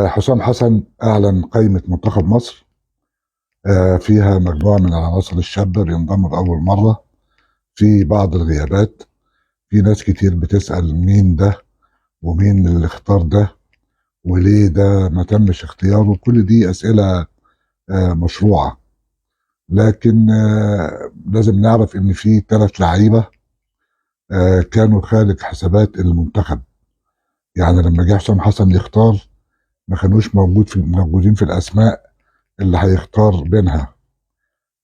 حسام حسن أعلن قائمة منتخب مصر. فيها مجموعة من العناصر الشابة بينضموا لأول مرة في بعض الغيابات. في ناس كتير بتسأل مين ده ومين اللي اختار ده وليه ده ما تمش اختياره. كل دي أسئلة مشروعة، لكن لازم نعرف إن في 3 لعيبة كانوا خارج حسابات المنتخب. يعني لما جه حسام حسن يختار ما كانوش موجودين في الأسماء اللي هيختار بينها.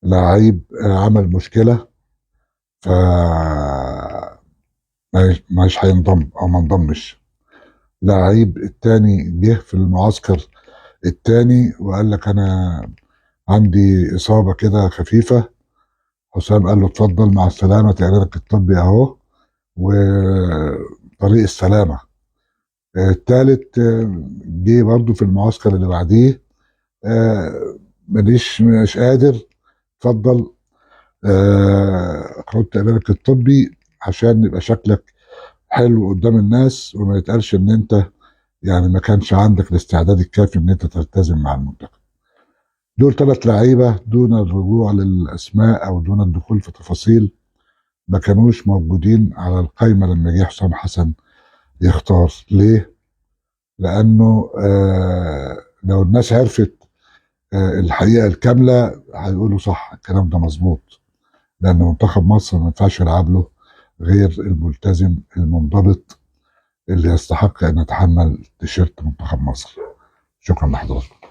لعيب عمل مشكلة، ف مش هينضم او ما انضمش. لعيب التاني جه في المعسكر التاني وقال لك انا عندي اصابة كده خفيفة. حسام قال له اتفضل مع السلامة، تقريرك الطبي اهو وطريق السلامة. التالت جه برضه في المعسكر اللي بعديه، مش قادر، اتفضل خد تقريرك الطبي عشان يبقى شكلك حلو قدام الناس وما يتقالش ان انت يعني ما كانش عندك الاستعداد الكافي ان انت تلتزم مع المنتخب. دول 3 لعيبه دون الرجوع للاسماء او دون الدخول في تفاصيل ما كانوش موجودين على القائمه لما جه حسام حسن يختار. ليه؟ لانه لو الناس عرفت الحقيقه الكامله هيقولوا صح الكلام ده مظبوط، لان منتخب مصر ما ينفعش يلعب له غير الملتزم المنضبط اللي يستحق ان يتحمل تيشيرت منتخب مصر. شكرا لحضرتك.